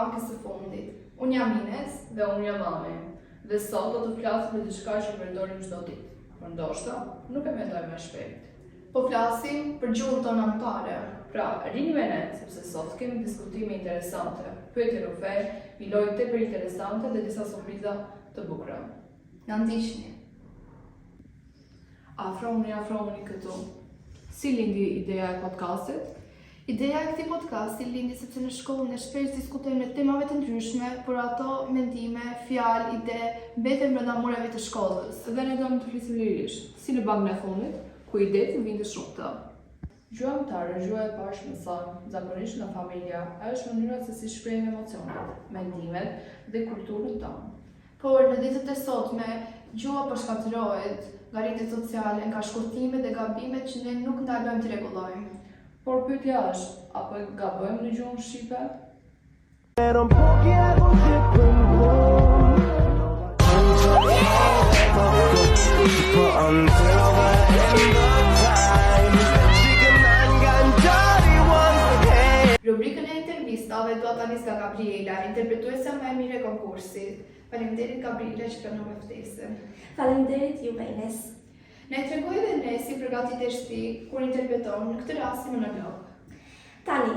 pakës së fundit. Unë jam Ines dhe unë jam Mami. Dhe sot do të flasim për diçka që përdorim çdo ditë. Por ndoshta nuk e mendoj më shpejt. Po flasim për gjuhën tonë anëtare. Pra, rini me ne, sepse sot kemi diskutime interesante, pyetje rrugë, një lojë tepër interesante dhe disa surpriza të bukura. Na ndiqni. Afromuni këtu. Si lindi ideja e podcastit? Ideja e këtij podcasti lindi sepse në shkollën e shpesh diskutojmë në temave të ndryshme, por ato mendime, fjalë, ide mbeten brenda mureve të shkollës. Dhe ne do të flisim lirisht, si në bankën e fundit, ku idetë vijnë të shumta. Gjuha anëtare, gjuha e bashkëmëson, zakonisht nga familja, është mënyra se si shprehim emocionet, mendimet dhe kulturën tonë. Por në ditët e sotme, gjuha po shkatërrohet nga rrjetet sociale, nga shkurtimet dhe gabimet që ne nuk ndalojmë të rregullojmë. Por pyetja është, apo gabojmë në gjuhën shqipe? Rubrikën e intervistave do ta nis nga Gabriela, interpretuesja më e mirë e konkursit. Faleminderit Gabriela që pranove ftesën. Faleminderit juve Ines. Na tregoj edhe ne si përgatitesh ti kur interpreton në këtë rast si monolog. Tani,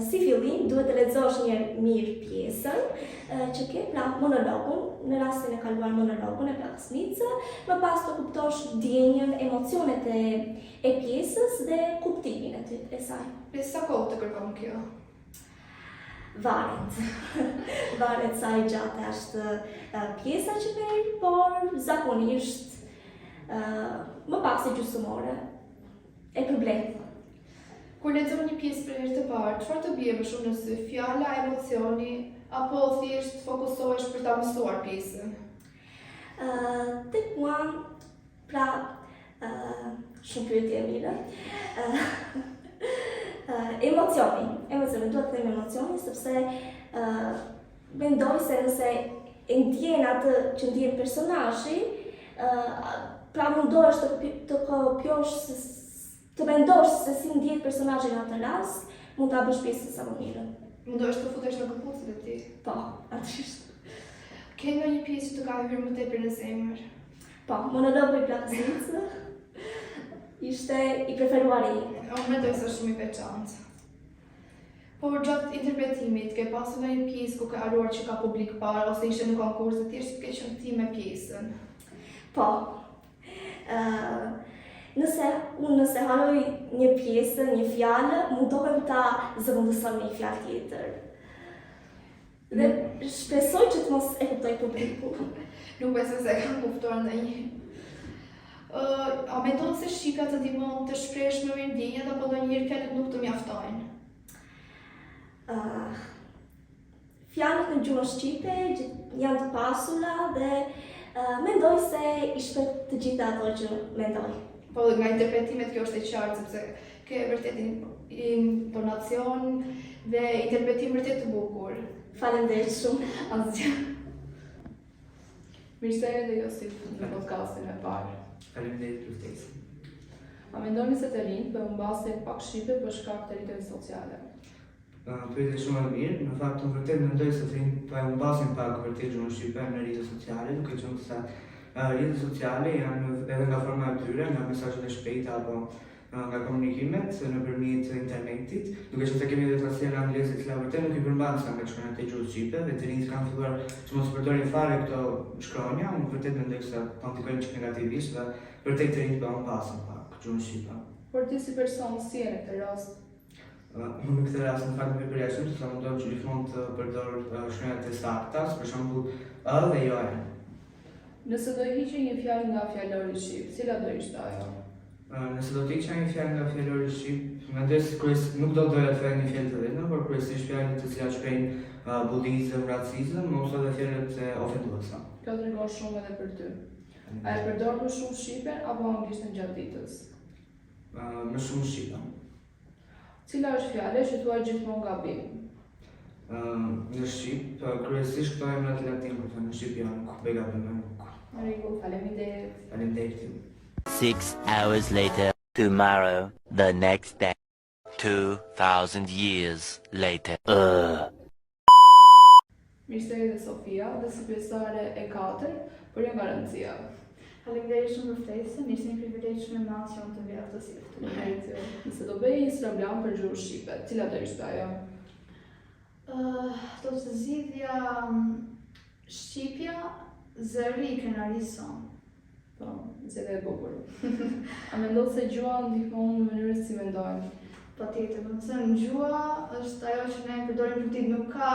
si fillim duhet të lexosh një mirë pjesën që ke pra monologun, në rastin e kaluar monologun e Plasnicë, më pas të kuptosh ndjenjën, emocionet e pjesës dhe kuptimin e saj. Dhe sa kohë të kërkon kjo? Varet. Varet sa i gjatë është pjesa që merr, por zakonisht më pak se gjysmore e përblet. Kur lexon një pjesë për herë të parë, çfarë të bie më shumë në sy, fjala, emocioni, apo thjesht fokusohesh për ta mësuar pjesën? Tek mua, pra, shumë pyetje e mirë. Emocioni, duhet të them emocioni, sepse mendoj se nëse e ndjen atë që ndjen personazhi, pra mundohesh të kopjosh, të mendosh se si ndjen personazhi në atë rast, mund ta bësh pjesën sa më mirë. Mundohesh të futesh në këpucët e tij. Po, atyrisht. Ke ndonjë pjesë që të ka hyrë më tepër në zemër? Po, monologu i Plasnicë ishte i preferuari im. Unë mendoj se është shumë i veçantë. Por gjatë interpretimit, ke pasur ndonjë pjesë ku ke haruar që ka publik parë ose ishe në konkurs dhe thjesht ke qenë ti me pjesën? Po. Nëse haroj një pjesë, një fjalë, mundohem ta zëvendësoj në një fjalë tjetër. Dhe shpresoj që të mos e kuptoj publiku. Nuk besoj se kam kuptuar ndonjë. A mendon se shqipja të ndihmon të shprehësh më mirë ndjenjat apo ndonjëherë fjalët nuk të mjaftojnë? Fjalët në gjuhën shqipe janë të pasura dhe mendoj se i shpet të gjitha ato që mendoj. Po nga interpretimet kjo është e qartë, sepse ke vërtet intonacion dhe interpretim vërtet të bukur. Faleminderit shumë. Asgjë. Mirë se erdhe Josip në podcastin e parë. Faleminderit për ftesën. A mendoni se të rinjt për humbasin pak shqipe për shkak të rritjes sociale? Pyetje shumë e mirë. Në fakt, unë vërtet mendoj se të rinjt po e humbasin pak vërtet gjuhën shqipe në rrjetet sociale, duke qenë se rrjetet sociale janë edhe nga forma e tyre, nga mesazhet e shpejta apo nga komunikimet nëpërmjet internetit, duke qenë se kemi edhe tastiera angleze që vërtet nuk i përmbasen me shkronjat e gjuhës shqipe dhe të rinjt kanë filluar që mos përdorin fare këto shkronja, unë vërtet mendoj se po ndikojnë çik negativisht dhe vërtet të rinjt po humbasin pak gjuhën shqipe. Por ti si person si je në këtë rast? Unë në këtë rast në fakt më përjashton se mundohem që gjithmonë të përdor shkronjat e sakta, për shembull ë dhe jo e. Nëse do hiqe një fjalë nga fjalori shqip, cila do ishte ajo? Nëse do të hiqja një fjalë nga fjalori shqip, mendoj se nuk do doja të them një fjalë të vetëm, por kryesisht fjalët të cilat shprehin bullizëm, racizëm, ose edhe fjalët ofenduese. Kjo tregon shumë edhe për ty. A e përdor më shumë shqipen apo anglishtën gjatë ditës? Më shumë shqipen. Cila është fjala që thua gjithmonë gabim? Në shqip, kryesisht këto emrat latin, por në shqip janë nuk bëj gabim nuk. Në rregull, faleminderit. Faleminderit. 6 hours later, tomorrow, the next day, 2000 years later. Mirëseri dhe Sofia, dhe si pjesëtare e 4, për një garancia. Faleminderit shumë për ftesën, ishte një privilegj shumë i madh që unë të vija këtë si Faleminderit. Nëse do bëj Instagram për gjuhë shqipe, cila do ishte ajo? Do të zgjidhja shqipja, zëri i krenarisë son. Po, zgjedhje e bukur. A mendon se gjua ndihmon në mënyrën si mendojmë? Patjetër, do të thënë gjua është ajo që ne përdorim për ditë, nuk ka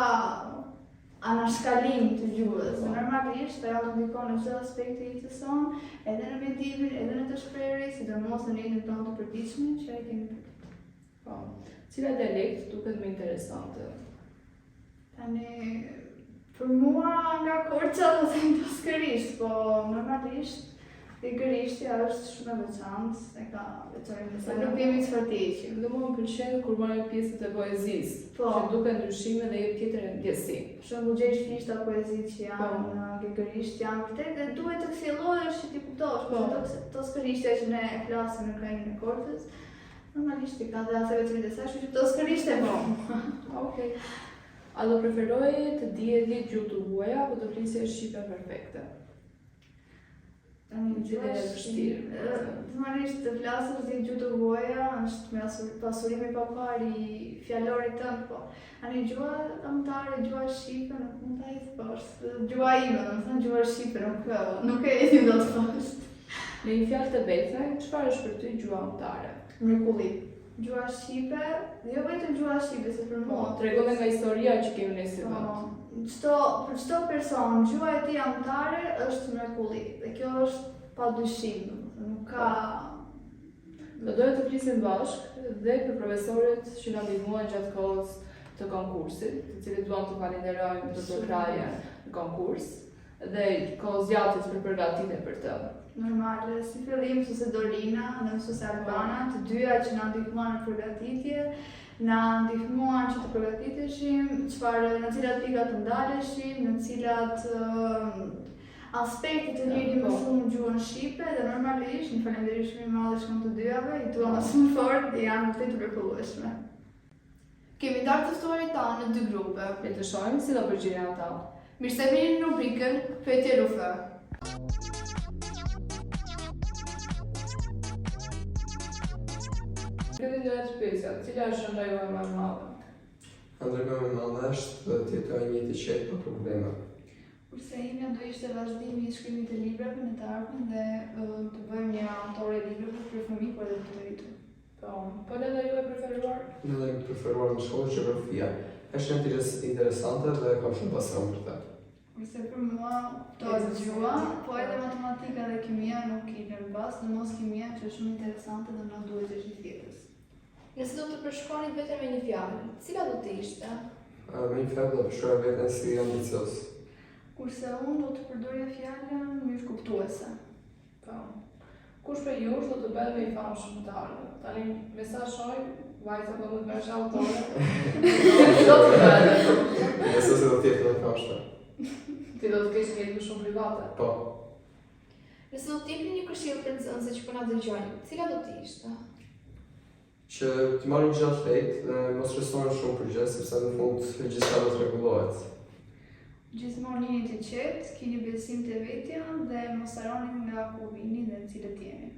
anashkalim të gjuhës. Normalisht ajo do ndikon në çdo aspekt të jetës sonë, edhe në mendimin, edhe në të shprehjes, sidomos në jetën tonë të përditshme që e kemi përdit. Po, cila dialekt duket më interesante? Tani, për mua nga Korça do të them toskërisht, po normalisht ligërishtja është shumë e veçantë, e ka veçorinë e saj. Nuk kemi çfarë të heqim. Dhe mua më pëlqen kur marrë pjesët e poezisë, Po. që duke ndryshime dhe jep tjetër ndjesi. Për shembull gjesh fishta poezitë që janë në ligërisht janë vërtet dhe duhet të kthjellohesh që ti kuptosh, por toskërishtja që ne e flasim në krahin e Korçës, normalisht i ka dhe atë veçorinë e saj, kështu që toskërisht e bëm. Okej. A do preferoje të dije 10 gjuhë të huaja apo të flisje shqipen perfekte? Tani Gjë e vështirë. Normalisht të flasësh 10 gjuhë të huaja është me pasurimi pa parë i fjalorit tënd, po. Tani gjuha kombëtare, gjuha shqipe nuk mund ta thësh. Gjuha ime, domethënë gjuha shqipe nuk e di dot thosh. Në një fjalë të vetme, çfarë është për ty gjuha kombëtare? Mrekulli. Gjuha shqipe, jo vetëm gjuha shqipe, se për mua Tregove nga historia që kemi ne si vend. Për çdo person, gjuha e tij kombëtare është mrekulli. Dhe kjo është padyshim, nuk ka. Do doja të flisim bashkë dhe për profesorët që na ndihmuan gjatë kohës të konkursit, të cilët duam të falenderojmë për të kraje në konkurs dhe kohës gjatë për përgatitjen për të. Normale, si fillim mësuese Dorina dhe mësuese Albana, të dyja që na ndihmuan në përgatitje, na ndihmuan që të përgatiteshim, në cilat pika të ndaleshim, në cilat aspekte të njëri më shumë gjuhën shqipe dhe normalisht një falënderim shumë i madh shkon të dyjave, i tua më shumë fort dhe janë vërtet të mrekullueshme. Kemi ndarë të ftuarit tanë në 2 grupe. Le të shohim si do përgjigjen ata. Mirë se vini në rubrikën Pyetje Rufe. Këtë ndërë të pyesja, cila është ëndra juaj më e madhe? Ëndra më e madhe është të jetoj një jetë të qetë pa probleme. Kurse imja do ishte vazhdimi i shkrimit të librave në të ardhmen dhe të bëjmë një autore librave për fëmijë por edhe të meritur. Po lënda juaj preferuar? Lënda ime preferuar në shkollë është gjeografia. Është interesante dhe kam shumë pasion për të. Kurse për mua to është gjua, po edhe matematika dhe kimia nuk i lëm pas, në mos kimia që është shumë interesante dhe na duhet të gjithë jetës. Nëse do të përshkruanit vetëm me një fjalë, cila do të ishte? Me një fjalë do të përshkruaj veten si ambicioz. Kurse unë do të përdorja fjalën mirë kuptuese. Po. Kush për jush do të bëhet me i famë shqiptar? Tani me sa shoj, vajza do të bësh autore. Do të bëhet. Nëse se do të jetë në famshme. Ti do të kesh një jetë më shumë private. Po. Nëse do të jepni një këshill për nxënësit që po na dëgjojnë, cila do të ishte? Që t'i marrin gjatë shpejt dhe mos stresohen shumë për gjë, sepse në fund gjithçka do të rregullohet. Gjithmonë jeni të qetë, keni besim te vetja dhe mos harroni nga ku vini dhe në cilët jeni.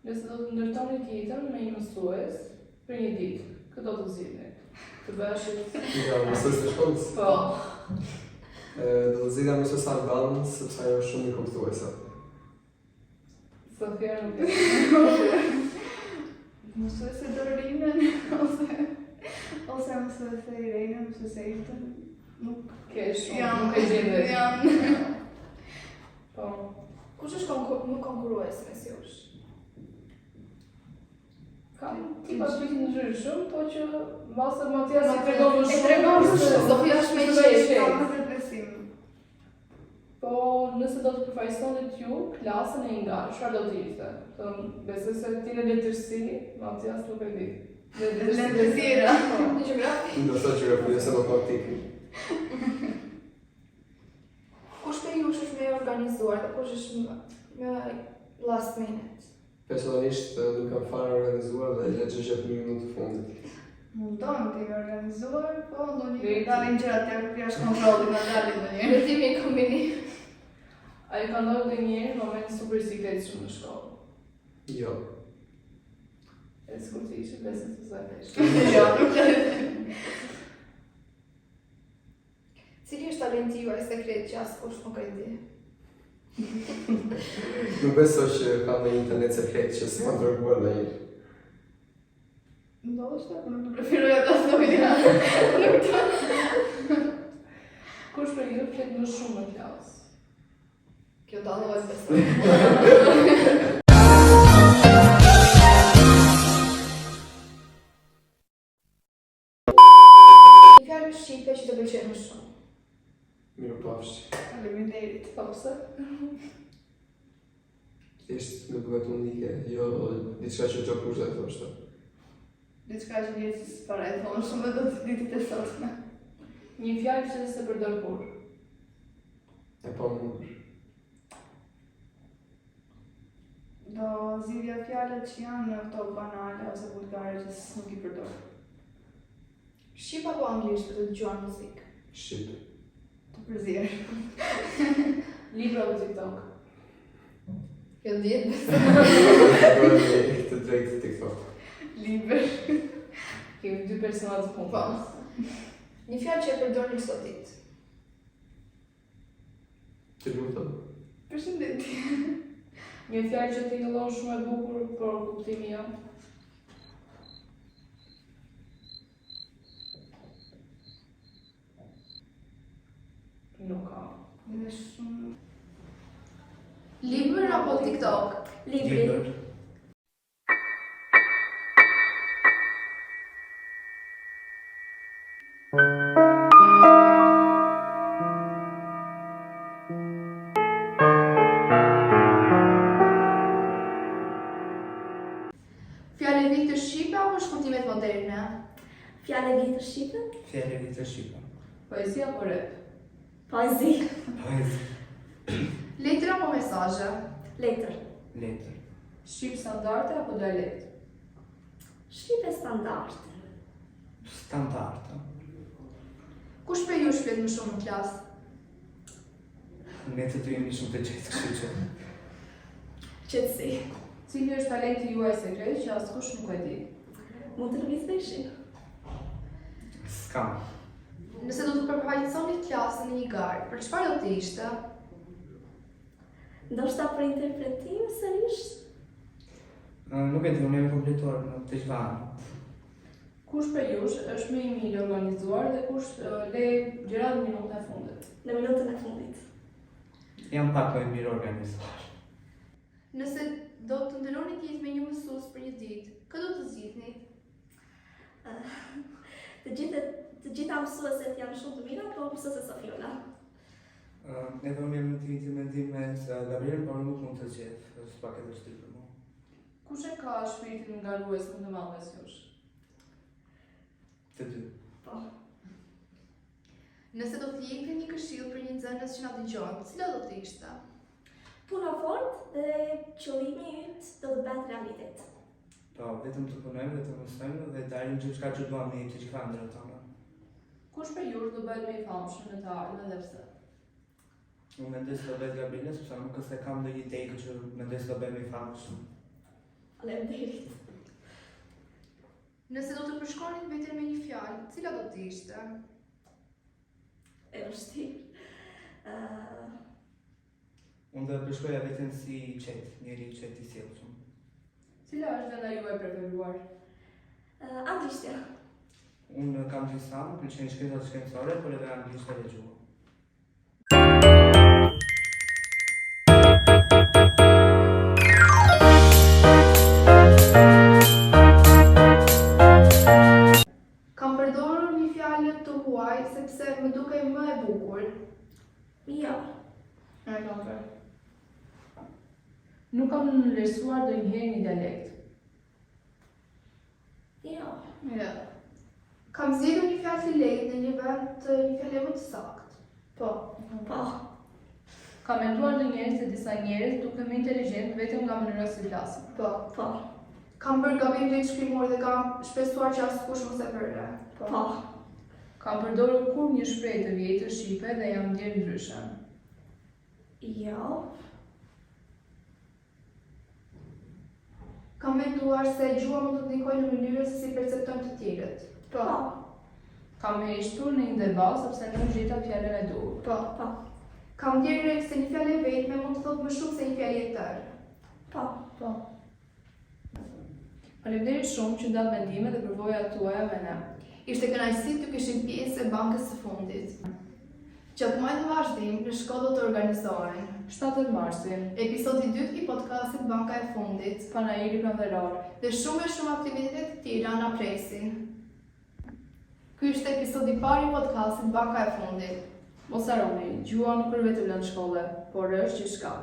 Nëse do të ndërtoni tjetër me një mësues për një ditë, këtë do të zgjidhni? Të bëhesh Ja, mësues të shkollës. Po. Do të zgjidhja mësues Alban sepse ajo është shumë i kuptuese. Sofia nuk e. Mësuese Dorinën ose mësuese Irenën, mësuese Irtën, nuk Ke shumë, nuk e gjendë. janë. Po. Kush është më konkurrues mes jush? Kam tipa pyetje ndryshëm, po që mbase Matias i tregon më E shumë. tregon shumë, Sofia është me qetë, ka qetë. më të besim. Po, nëse do të përfaqësonit ju klasën e nga, çfarë do të ishte? Besoj se ti në letërsi, Matias nuk e di. Letë tjera. Po. Në gjeografi. Do të thotë gjeografia se matematikë. Kush për jush është me organizuar dhe kush është me last minute? Personalisht nuk kam fare organizuar dhe le që 10 minutë të fundit. Mundon të jemi organizuar, po ndonjë dalin gjërat jashtë kontrollit, na dalin ndonjëherë. Vetimi i kombinim. A i ka ndodhur ndonjëherë moment super sikletshëm në shkollë? Jo. E sikur të ishte besën të zavesh. Jo, nuk e. Cili është talenti juaj sekret që askush nuk e di? Nuk besoj që ka në internet sekret që s'ma dërguar ndonjëherë. Ndoshta, po nuk preferoj ata thoja. Kush për ju flet më shumë në klasë? Kjo dallohet besoj. Një fjalë shqipe që të pëlqen më shumë. Mirupafshi. Faleminderit. Po pse? Thjesht më duhet unike, jo diçka që çdo kush do të thoshte. Diçka që njerëzit s'para e thonë shumë do të ditët e sotme. Një fjalë që s'e përdor kur. E pa mundur. Do zgjidhja fjalët që janë këto banale ose vulgare që nuk i përdor. Shqip apo anglisht për të dëgjuar muzikë? Shqip. Të përzier. Libra apo TikTok? Kjo dihet Bëni të drejtë TikTok. libër. Kemi dy persona të Po. punë. Një fjalë që e përdorni çdo ditë. Të lutem. Përshëndetje. Një fjalë që t'i ndon shumë e bukur, por kuptimi jo. Nuk ka. Dhe shumë. Libër apo TikTok? Libri. Fjalë e vitë shqipe apo shkurtimet moderne? Fjalë e vitë shqipe. Fjalë e vitë shqipe. Poezi apo rap? Poezi. Poezi. Letra apo mesazhe? Letër. Letër. Shqip standarde apo dialekt? Shqipe standard. Standarde. Kush për ju shpjet më shumë në klasë? Ne të dy jemi shumë të qetë, kështu që. Qetësi. Cili është talenti juaj sekret që askush nuk e di? Mund të lëviz veshin. S'kam. Nëse do të përfaqësoni klasën në një garë, për çfarë do të ishte? Ndoshta për interpretim sërish. Nuk e di, unë jam kompletuar në të zhvanë. Kush për jush është më i mirë organizuar dhe kush le gjërat në minutën e fundit? Në minutën e fundit. Jam pak më i mirë organizuar. Nëse do të ndëroni të jetë me një mësues për një ditë, kë do të zgjidhni? Të gjitha mësueset janë shumë të mira, por mësuese Sofiola. Edhe unë jam në të njëjtin mendim me Gabriel, por nuk mund të zgjedh, është pak e vështirë për mua. Kush e ka shpiritin ngarues më të madh mes jush? Të dy. Po. Nëse do të jepni një këshill për një nxënës që na dëgjon, cila do të ishte? Puna fort dhe qëllimi yt do të bëhet realitet. Po, vetëm të punojmë dhe të mësojmë dhe të arrijmë gjithçka që duam ne të gjitha ëndrat tona. Kush për jush do bëhet më i famshëm në të ardhmen dhe pse? Unë mendoj se do bëhet Gabriela, sepse nuk është se kam ndonjë ide që mendoj se do bëhet më i famshëm. Faleminderit. Nëse do të përshkruani veten me një fjalë, cila do të ishte? E vështirë. Unë do të përshkruaja veten si qetë, njeri i qetë i sjellshëm. Cila është venda juaj preferuar? Anglishtja. Unë kam disa, më pëlqejnë shkrencat shkencore, por edhe anglisht e lexuar. Kam përdorur një fjalë të huaj sepse më dukej më e bukur. Jo. E kam bërë. Nuk kam lërsuar ndonjëherë një dialekt. Jo. Ja. Kam zgjedhur një fjalë të lehtë në një vend të një fjale më të saktë. Po. Po. Kam menduar ndonjëherë se disa njerëz duken më inteligjent vetëm nga mënyra se flasin. Po. Po. Kam bërë gabim drejt shkrimor dhe kam shpesuar që askush mos e përre. Po. Kam përdorur kur një shprehje të vjetër shqipe dhe jam ndjer ndryshe. Jo. Kam menduar se gjua mund të ndikojë në mënyrën se si perceptojmë të tjerët. Po. Kam merishtur në një debat sepse nuk gjeta fjalën e duhur. Po. Kam ndjerë se një fjalë e vetme mund të thotë më shumë se një fjalë tjetër. Po. Faleminderit shumë që ndat mendime dhe për vojat tuaja me ne. Ishte kënaqësi të kishim pjesë e bankës së fundit. Gjatë muajit të vazhdim, në shkollë do të organizohen 7 marsin, episodi 2 i podcastit Banka e Fundit panajiri pranveror. dhe shumë aktivitete të tjera na presin. Ky ishte episodi i parë i podcastit Banka e Fundit. Mos harroni, gjua nuk është vetëm në shkollë, por është gjithçka.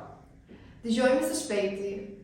Dëgjojmë së shpejti.